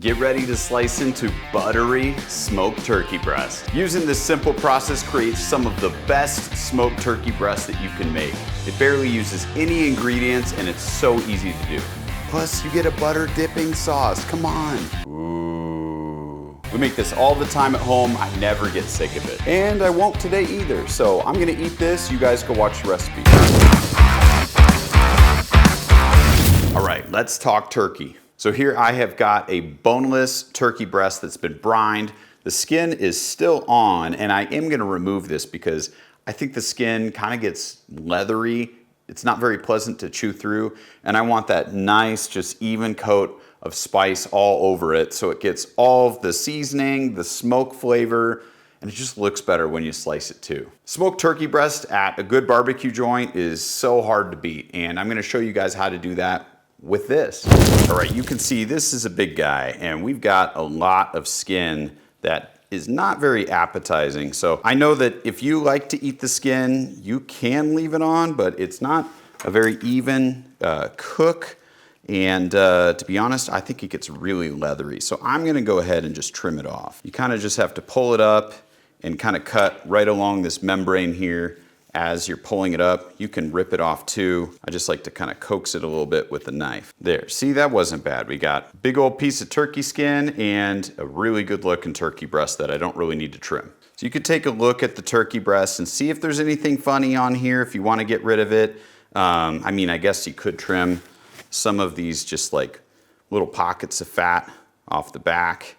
Get ready to slice into buttery smoked turkey breast. Using this simple process creates some of the best smoked turkey breast that you can make. It barely uses any ingredients and it's so easy to do. Plus you get a butter dipping sauce, come on. Ooh. We make this all the time at home. I never get sick of it. And I won't today either. So I'm gonna eat this, you guys go watch the recipe. All right, let's talk turkey. So here I have got a boneless turkey breast that's been brined. The skin is still on, and I am gonna remove this because I think the skin kind of gets leathery. It's not very pleasant to chew through, and I want that nice, just even coat of spice all over it so it gets all of the seasoning, the smoke flavor, and it just looks better when you slice it too. Smoked turkey breast at a good barbecue joint is so hard to beat, and I'm gonna show you guys how to do that with this. All right, you can see this is a big guy and we've got a lot of skin that is not very appetizing. So I know that if you like to eat the skin, you can leave it on, but it's not a very even cook. And to be honest, I think it gets really leathery. So I'm gonna go ahead and just trim it off. You kind of just have to pull it up and kind of cut right along this membrane here. As you're pulling it up, you can rip it off too. I just like to kind of coax it a little bit with a knife. There, see, that wasn't bad. We got a big old piece of turkey skin and a really good looking turkey breast that I don't really need to trim. So you could take a look at the turkey breast and see if there's anything funny on here if you want to get rid of it. I mean, I guess you could trim some of these just like little pockets of fat off the back.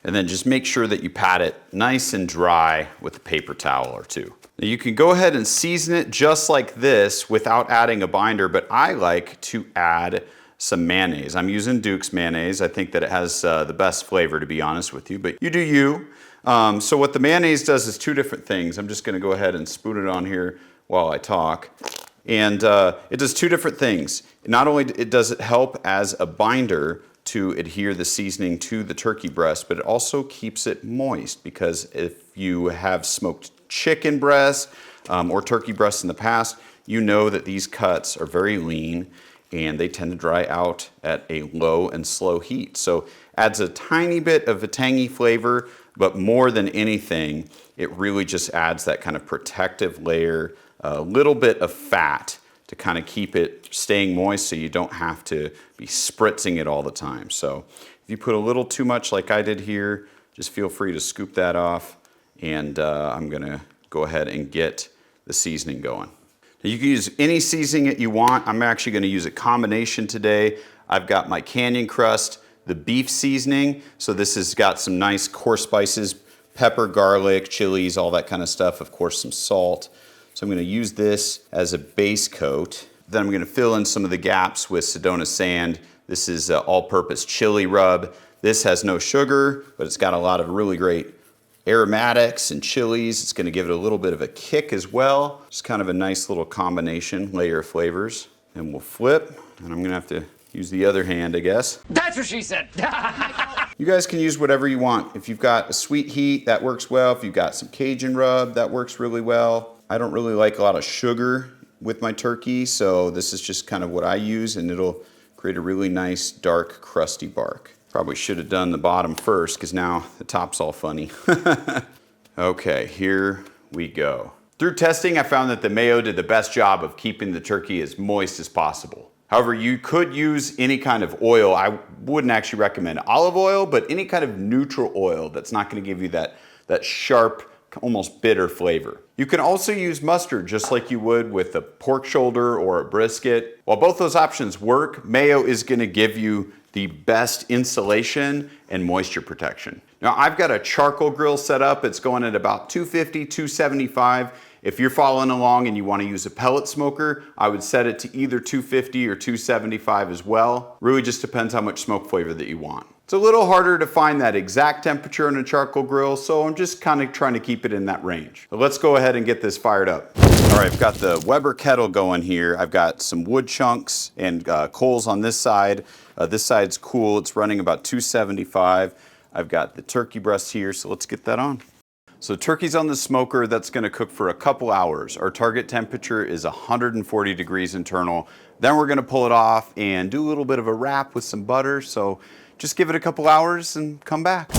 And then just make sure that you pat it nice and dry with a paper towel or two. Now you can go ahead and season it just like this without adding a binder, but I like to add some mayonnaise. I'm using Duke's mayonnaise. I think that it has the best flavor, to be honest with you, but you do you. So what the mayonnaise does is two different things. I'm just gonna go ahead and spoon it on here while I talk. And it does two different things. Not only does it help as a binder to adhere the seasoning to the turkey breast, but it also keeps it moist, because if you have smoked chicken breast or turkey breast in the past, you know that these cuts are very lean and they tend to dry out at a low and slow heat. So adds a tiny bit of a tangy flavor, but more than anything, it really just adds that kind of protective layer, a little bit of fat to kind of keep it staying moist so you don't have to be spritzing it all the time. So if you put a little too much like I did here, just feel free to scoop that off, and I'm gonna go ahead and get the seasoning going. Now you can use any seasoning that you want. I'm actually gonna use a combination today. I've got my Canyon Crust, the beef seasoning. So this has got some nice coarse spices, pepper, garlic, chilies, all that kind of stuff. Of course, some salt. So I'm gonna use this as a base coat. Then I'm gonna fill in some of the gaps with Sedona sand. This is all-purpose chili rub. This has no sugar, but it's got a lot of really great aromatics and chilies. It's gonna give it a little bit of a kick as well. Just kind of a nice little combination, layer of flavors. And we'll flip, and I'm gonna have to use the other hand, I guess. That's what she said. You guys can use whatever you want. If you've got a sweet heat, that works well. If you've got some Cajun rub, that works really well. I don't really like a lot of sugar with my turkey, so this is just kind of what I use, and it'll create a really nice, dark, crusty bark. Probably should have done the bottom first, because now the top's all funny. Okay, here we go. Through testing, I found that the mayo did the best job of keeping the turkey as moist as possible. However, you could use any kind of oil. I wouldn't actually recommend olive oil, but any kind of neutral oil that's not gonna give you that sharp, almost bitter flavor. You can also use mustard just like you would with a pork shoulder or a brisket. While both those options work, mayo is gonna give you the best insulation and moisture protection. Now I've got a charcoal grill set up. It's going at about 250, 275. If you're following along and you want to use a pellet smoker, I would set it to either 250 or 275 as well. Really just depends how much smoke flavor that you want. It's a little harder to find that exact temperature in a charcoal grill, so I'm just kind of trying to keep it in that range. But let's go ahead and get this fired up. All right, I've got the Weber kettle going here. I've got some wood chunks and coals on this side. This side's cool. It's running about 275. I've got the turkey breast here, so let's get that on. So turkey's on the smoker. That's gonna cook for a couple hours. Our target temperature is 140 degrees internal. Then we're gonna pull it off and do a little bit of a wrap with some butter. So just give it a couple hours and come back.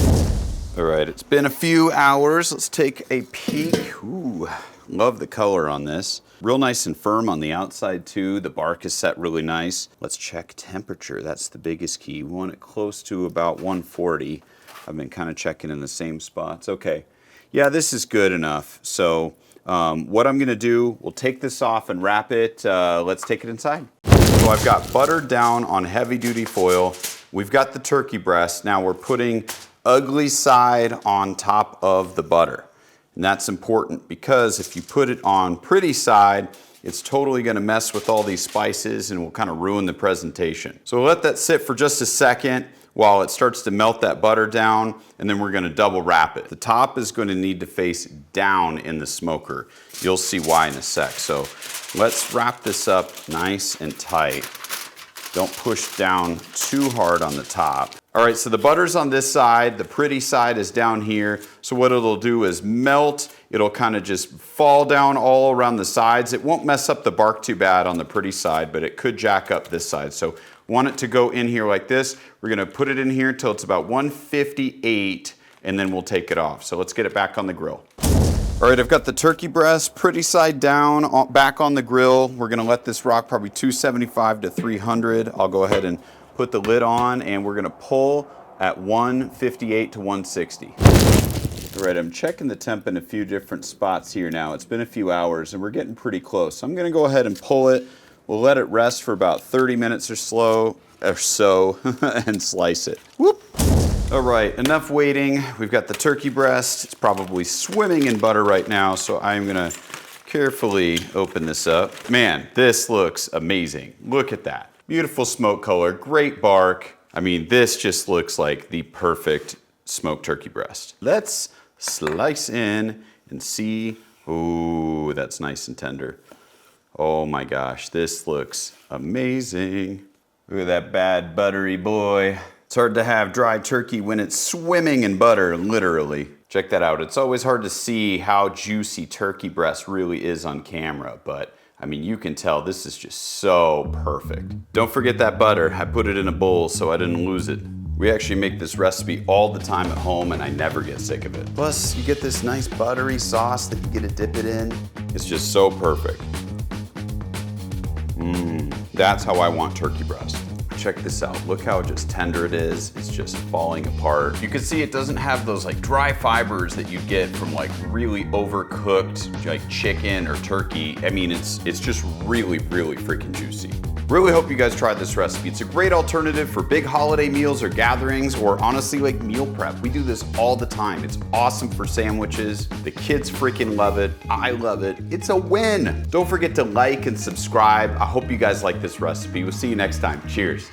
All right, it's been a few hours. Let's take a peek. Ooh, love the color on this. Real nice and firm on the outside too. The bark is set really nice. Let's check temperature. That's the biggest key. We want it close to about 140. I've been kind of checking in the same spots. Okay, yeah, this is good enough. So what I'm gonna do, we'll take this off and wrap it. Let's take it inside. So I've got buttered down on heavy duty foil. We've got the turkey breast. Now we're putting ugly side on top of the butter. And that's important because if you put it on pretty side, it's totally gonna mess with all these spices and will kind of ruin the presentation. So we'll let that sit for just a second while it starts to melt that butter down, and then we're gonna double wrap it. The top is gonna need to face down in the smoker. You'll see why in a sec. So let's wrap this up nice and tight. Don't push down too hard on the top. All right, so the butter's on this side, the pretty side is down here. So what it'll do is melt, it'll kind of just fall down all around the sides. It won't mess up the bark too bad on the pretty side, but it could jack up this side. So want it to go in here like this. We're gonna put it in here until it's about 158, and then we'll take it off. So let's get it back on the grill. All right, I've got the turkey breast pretty side down, back on the grill. We're gonna let this rock probably 275 to 300. I'll go ahead and put the lid on, and we're gonna pull at 158 to 160. All right, I'm checking the temp in a few different spots here now. It's been a few hours, and we're getting pretty close. So I'm gonna go ahead and pull it. We'll let it rest for about 30 minutes or so, and slice it. Whoop. All right, enough waiting. We've got the turkey breast. It's probably swimming in butter right now, so I'm gonna carefully open this up. Man, this looks amazing. Look at that. Beautiful smoke color, great bark. I mean, this just looks like the perfect smoked turkey breast. Let's slice in and see. Ooh, that's nice and tender. Oh my gosh, this looks amazing. Look at that bad buttery boy. It's hard to have dry turkey when it's swimming in butter, literally. Check that out. It's always hard to see how juicy turkey breast really is on camera, but I mean, you can tell this is just so perfect. Don't forget that butter. I put it in a bowl so I didn't lose it. We actually make this recipe all the time at home and I never get sick of it. Plus, you get this nice buttery sauce that you get to dip it in. It's just so perfect. That's how I want turkey breast. Check this out. Look how just tender it is. It's just falling apart. You can see it doesn't have those like dry fibers that you get from like really overcooked like chicken or turkey. I mean, it's just really, really freaking juicy. Really hope you guys tried this recipe. It's a great alternative for big holiday meals or gatherings, or honestly like meal prep. We do this all the time. It's awesome for sandwiches. The kids freaking love it. I love it. It's a win. Don't forget to like and subscribe. I hope you guys like this recipe. We'll see you next time. Cheers.